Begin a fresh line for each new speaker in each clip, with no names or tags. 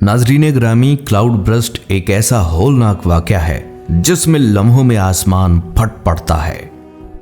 नाजरीन ग्रामी, cloud burst एक ऐसा होलनाक वाकया है जिसमें लम्हों में आसमान फट पड़ता है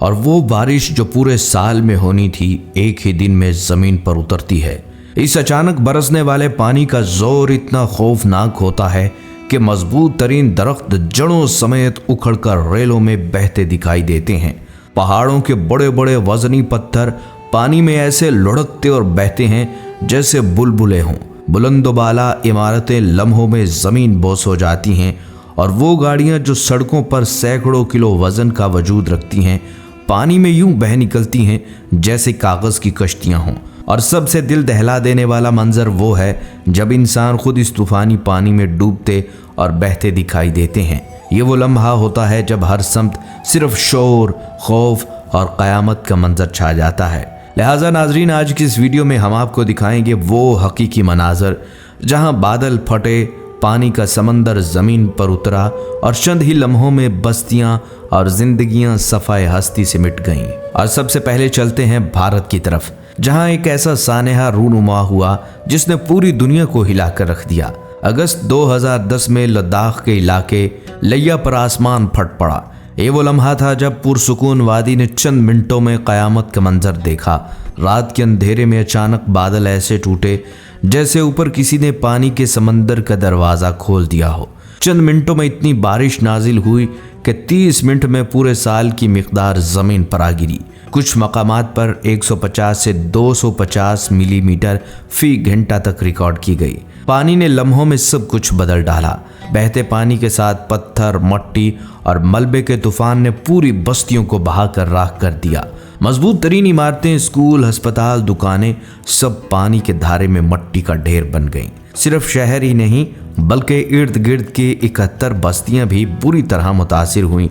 और वो बारिश जो पूरे साल में होनी थी एक ही दिन में जमीन पर उतरती है। इस अचानक बरसने वाले पानी का जोर इतना खौफनाक होता है कि मजबूत तरीन दरख्त जड़ों समेत उखड़कर रेलों में बहते दिखाई देते हैं। पहाड़ों के बड़े बड़े वजनी पत्थर पानी में ऐसे लुढ़कते और बहते हैं जैसे बुलबुलें हों। बुलंदोबाला इमारतें लम्हों में जमीन बोस हो जाती हैं और वो गाड़ियां जो सड़कों पर सैकड़ों किलो वजन का वजूद रखती हैं पानी में यूं बह निकलती हैं जैसे कागज की कश्तियां हों। और सबसे दिल दहला देने वाला मंजर वो है जब इंसान खुद इस तूफानी पानी में डूबते और बहते दिखाई देते हैं। ये वो लम्हा होता है जब हर समत सिर्फ शोर, खौफ और क़यामत का मंजर छा जाता है। लिहाजा नाजरीन, आज की इस वीडियो में हम आपको दिखाएंगे वो हकीकी मनाजर जहां बादल फटे, पानी का समंदर ज़मीन पर उतरा और चंद ही लम्हों में बस्तियां और जिंदगियां सफ़ाए हस्ती से मिट गईं। और सबसे पहले चलते हैं भारत की तरफ, जहां एक ऐसा सानेहा रूनुमा हुआ जिसने पूरी दुनिया को हिला कर रख दिया। अगस्त 2010 में लद्दाख के इलाके लिया पर आसमान फट पड़ा। ये वो लम्हा था जब पुरसुकून वादी ने चंद मिनटों में क़यामत का मंजर देखा। रात के अंधेरे में अचानक बादल ऐसे टूटे जैसे ऊपर किसी ने पानी के समंदर का दरवाज़ा खोल दिया हो। चंद मिनटों में इतनी बारिश नाजिल हुई कि 30 मिनट में पूरे साल की मिकदार ज़मीन पर आ गिरी। कुछ मकामात पर 150 से 250 मिलीमीटर फी घंटा तक रिकॉर्ड की गई। पानी ने लम्हों में सब कुछ बदल डाला। बहते पानी के साथ पत्थर, मट्टी और मलबे के तूफान ने पूरी बस्तियों को बहा कर राख कर दिया। मजबूत तरीन इमारतें, स्कूल, अस्पताल, दुकानें सब पानी के धारे में मट्टी का ढेर बन गईं। सिर्फ शहर ही नहीं बल्कि इर्द गिर्द की 71 बस्तियां भी बुरी तरह मुतासिर हुईं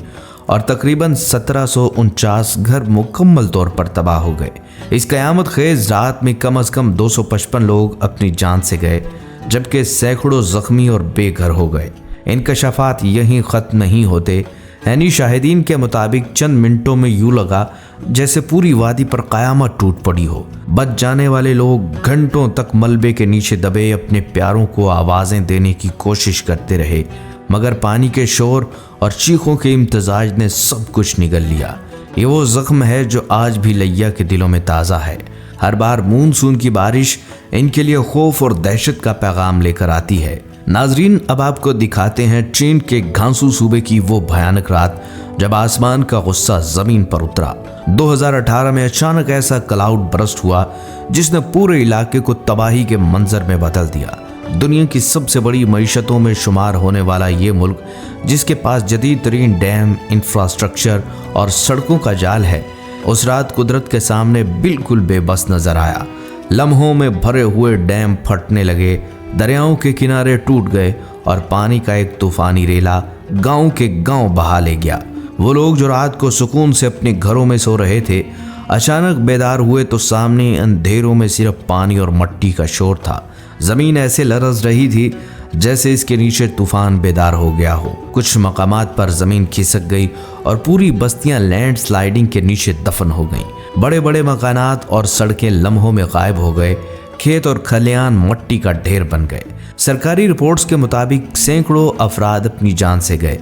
और तकरीबन 1749 घर मुकम्मल तौर पर तबाह हो गए। इस क़यामत खेज रात में कम से कम 255 लोग अपनी जान से गए जबकि सैकड़ों जख्मी और बेघर हो गए। इंकशाफात यहीं ख़त्म नहीं होते, यानी शाहिदीन के मुताबिक चंद मिनटों में यूं लगा जैसे पूरी वादी पर क़यामत टूट पड़ी हो। बच जाने वाले लोग घंटों तक मलबे के नीचे दबे अपने प्यारों को आवाज़ें देने की कोशिश करते रहे, मगर पानी के शोर और चीखों के इम्तजाज ने सब कुछ निगल लिया। ये वो ज़ख्म है जो आज भी लिया के दिलों में ताज़ा है। हर बार मानसून की बारिश इनके लिए खौफ और दहशत का पैगाम लेकर आती है। नाजरीन, अब आपको दिखाते हैं चीन के गांसू सूबे की वो भयानक रात जब आसमान का गुस्सा ज़मीन पर उतरा। 2018 में अचानक ऐसा क्लाउड बर्स्ट हुआ जिसने पूरे इलाके को तबाही के मंजर में बदल दिया। दुनिया की सबसे बड़ी मईशतों में शुमार होने वाला ये मुल्क, जिसके पास जदीद तरीन डैम, इंफ्रास्ट्रक्चर और सड़कों का जाल है, उस रात कुदरत के सामने बिल्कुल बेबस नजर आया। लम्हों में भरे हुए डैम फटने लगे, दरियाओं के किनारे टूट गए और पानी का एक तूफानी रेला गांव के गांव बहा ले गया। वो लोग जो रात को सुकून से अपने घरों में सो रहे थे अचानक बेदार हुए तो सामने अंधेरों में सिर्फ पानी और मट्टी का शोर था। ज़मीन ऐसे लरज़ रही थी जैसे इसके नीचे तूफान बेदार हो गया हो। कुछ मकामात पर ज़मीन खिसक गई और पूरी बस्तियां लैंड स्लाइडिंग के नीचे दफन हो गईं। बड़े बड़े मकानात और सड़कें लम्हों में गायब हो गए। खेत और खलियान मट्टी का ढेर बन गए। सरकारी रिपोर्ट्स के मुताबिक सैकड़ों अफराद अपनी जान से गए,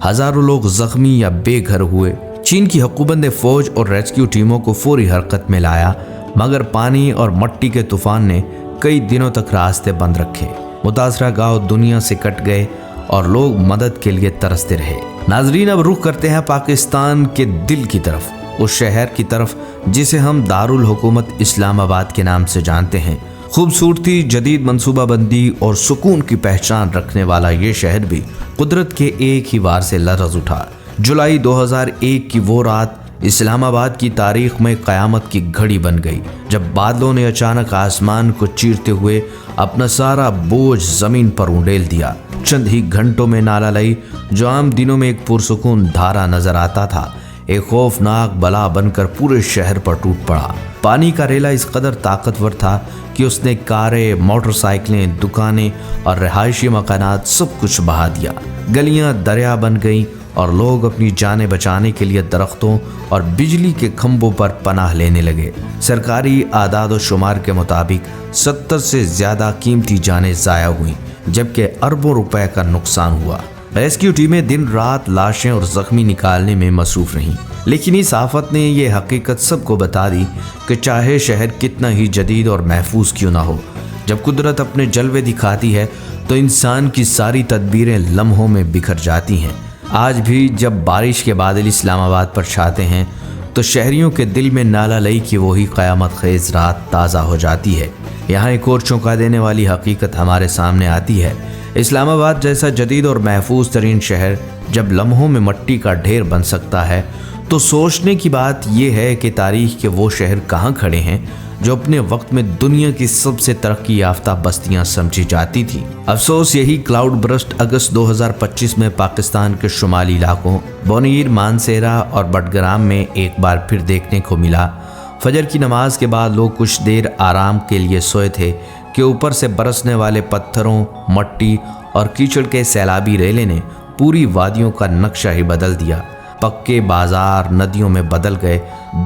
हज़ारों लोग जख्मी या बेघर हुए। चीन की हुकूमत ने फौज और रेस्क्यू टीमों को फौरी हरकत में लाया, मगर पानी और मट्टी के तूफान ने कई दिनों तक रास्ते बंद रखे। मुतासरा गांव दुनिया से कट गए और लोग मदद के लिए तरसते रहे। नाजरीन, अब रुख करते हैं पाकिस्तान के दिल की तरफ, उस शहर की तरफ जिसे हम दारुल हुकूमत इस्लामाबाद के नाम से जानते हैं। खूबसूरती, जदीद मनसूबाबंदी और सुकून की पहचान रखने वाला ये शहर भी कुदरत के एक ही वार से लरज़ उठा। जुलाई 2001 की वो रात इस्लामाबाद की तारीख में क़यामत की घड़ी बन गई जब बादलों ने अचानक आसमान को चीरते हुए अपना सारा बोझ ज़मीन पर उंडेल दिया। चंद ही घंटों में नाला लई, जो आम दिनों में एक पुरसुकून धारा नजर आता था, एक खौफनाक बला बनकर पूरे शहर पर टूट पड़ा। पानी का रेला इस कदर ताकतवर था कि उसने कारें, मोटरसाइकिलें, दुकानें और रिहायशी मकानात सब कुछ बहा दिया। गलियां दरिया बन गईं और लोग अपनी जानें बचाने के लिए दरख्तों और बिजली के खंभों पर पनाह लेने लगे। सरकारी आदाद व शुमार के मुताबिक 70 से ज़्यादा कीमती जानें ज़ाया हुई। जबकि अरबों रुपए का नुकसान हुआ। रेस्क्यू टीमें दिन रात लाशें और जख्मी निकालने में मसरूफ रहीं, लेकिन इस आफत ने ये हकीकत सबको बता दी कि चाहे शहर कितना ही जदीद और महफूज क्यों ना हो, जब कुदरत अपने जलवे दिखाती है तो इंसान की सारी तदबीरें लम्हों में बिखर जाती हैं। आज भी जब बारिश के बादल इस्लामाबाद पर छाते हैं तो शहरियों के दिल में नाला लई की वही क़यामत ख़ेज़ रात ताज़ा हो जाती है। यहाँ एक और चौंका देने वाली हकीकत हमारे सामने आती है। इस्लामाबाद जैसा जदीद और महफूज तरीन शहर जब लम्हों में मट्टी का ढेर बन सकता है तो सोचने की बात यह है कि तारीख़ के वो शहर कहाँ खड़े हैं जो अपने वक्त में दुनिया की सबसे तरक्की याफ्ता बस्तियां समझी जाती थी। अफसोस यही क्लाउड बर्स्ट अगस्त 2025 में पाकिस्तान के शुमाली इलाकों बोनीर, मानसेरा और बडग्राम में एक बार फिर देखने को मिला। फजर की नमाज के बाद लोग कुछ देर आराम के लिए सोए थे कि ऊपर से बरसने वाले पत्थरों, मट्टी और कीचड़ के सैलाबी रेले ने पूरी वादियों का नक्शा ही बदल दिया। पक्के बाजार नदियों में बदल गए,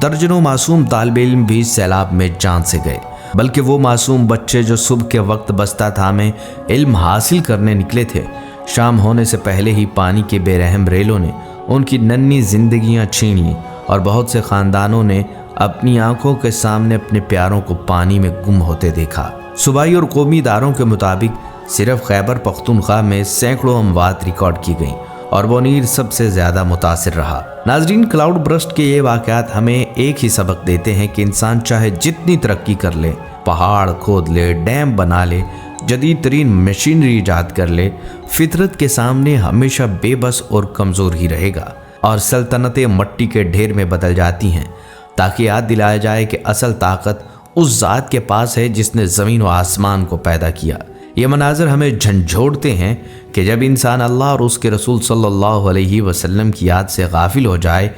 दर्जनों मासूम तालिबे इल्म भी सैलाब में जान से गए। बल्कि वो मासूम बच्चे जो सुबह के वक्त बस्ता थामे इल्म हासिल करने निकले थे, शाम होने से पहले ही पानी के बेरहम रेलों ने उनकी नन्ही जिंदगियां छीनी और बहुत से ख़ानदानों ने अपनी आंखों के सामने अपने प्यारों को पानी में गुम होते देखा। सूबाई और कौमी इदारों के मुताबिक सिर्फ खैबर पख्तूनख्वा में सैकड़ों अमवात रिकॉर्ड की गई और बोनीर सबसे ज़्यादा मुतासिर रहा। नाजरीन, क्लाउड बर्स्ट के ये वाक़यात हमें एक ही सबक देते हैं कि इंसान चाहे जितनी तरक्की कर ले, पहाड़ खोद ले, डैम बना ले, जदीद तरीन मशीनरी ईजाद कर ले, फितरत के सामने हमेशा बेबस और कमज़ोर ही रहेगा और सल्तनतें मट्टी के ढेर में बदल जाती हैं, ताकि याद दिलाया जाए कि असल ताकत उस ज़ात के पास है जिसने ज़मीन व आसमान को पैदा किया। ये मनाज़र हमें झंझोड़ते हैं कि जब इंसान अल्लाह और उसके रसूल सल्लल्लाहु अलैहि वसल्लम की याद से गाफिल हो जाए,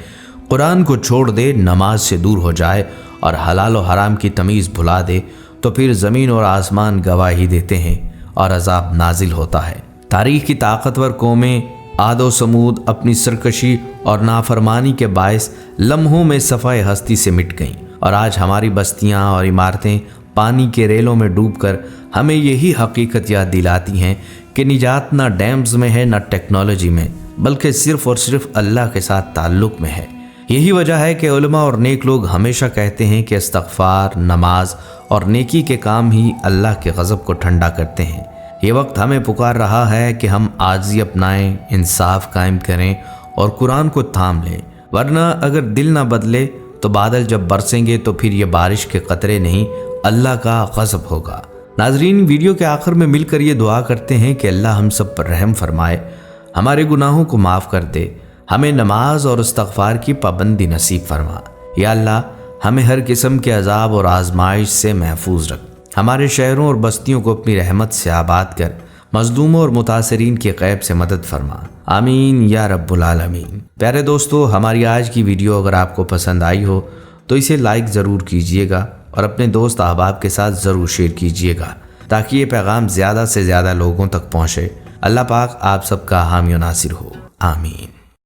कुरान को छोड़ दे, नमाज से दूर हो जाए और हलाल व हराम की तमीज़ भुला दे, तो फिर ज़मीन और आसमान गवाही देते हैं और अज़ाब नाजिल होता है। तारीख़ की ताकतवर कौमें आद व समूद अपनी सरकशी और नाफरमानी के बायस लम्हों में सफ़ाए हस्ती से मिट गईं और आज हमारी बस्तियां और इमारतें पानी के रेलों में डूबकर हमें यही हकीकत याद दिलाती हैं कि निजात ना डैम्स में है, ना टेक्नोलॉजी में, बल्कि सिर्फ़ और सिर्फ अल्लाह के साथ ताल्लुक़ में है। यही वजह है कि उलमा और नेक लोग हमेशा कहते हैं कि इस्तग़फ़ार, नमाज और नेकी के काम ही अल्लाह के गज़ब को ठंडा करते हैं। ये वक्त हमें पुकार रहा है कि हम आजिज़ी अपनाएं, इंसाफ कायम करें और कुरान को थाम लें, वरना अगर दिल ना बदले तो बादल जब बरसेंगे तो फिर ये बारिश के कतरे नहीं, अल्लाह का गज़ब होगा। नाजरीन, वीडियो के आखिर में मिलकर ये दुआ करते हैं कि अल्लाह हम सब पर रहम फरमाए, हमारे गुनाहों को माफ़ कर दे, हमें नमाज और इस्तग़फ़ार की पाबंदी नसीब फरमा। या अल्लाह, हमें हर किस्म के अज़ाब और आजमाइश से महफूज रख, हमारे शहरों और बस्तियों को अपनी रहमत से आबाद कर, मज़लूमों और मुतासरीन के ग़ैब से मदद फरमा। आमीन या रब्बुल आलमीन। प्यारे दोस्तों, हमारी आज की वीडियो अगर आपको पसंद आई हो तो इसे लाइक ज़रूर कीजिएगा और अपने दोस्त अहबाब के साथ ज़रूर शेयर कीजिएगा, ताकि ये पैगाम ज़्यादा से ज़्यादा लोगों तक पहुँचे। अल्लाह पाक आप सबका हामी और नासिर हो। आमीन।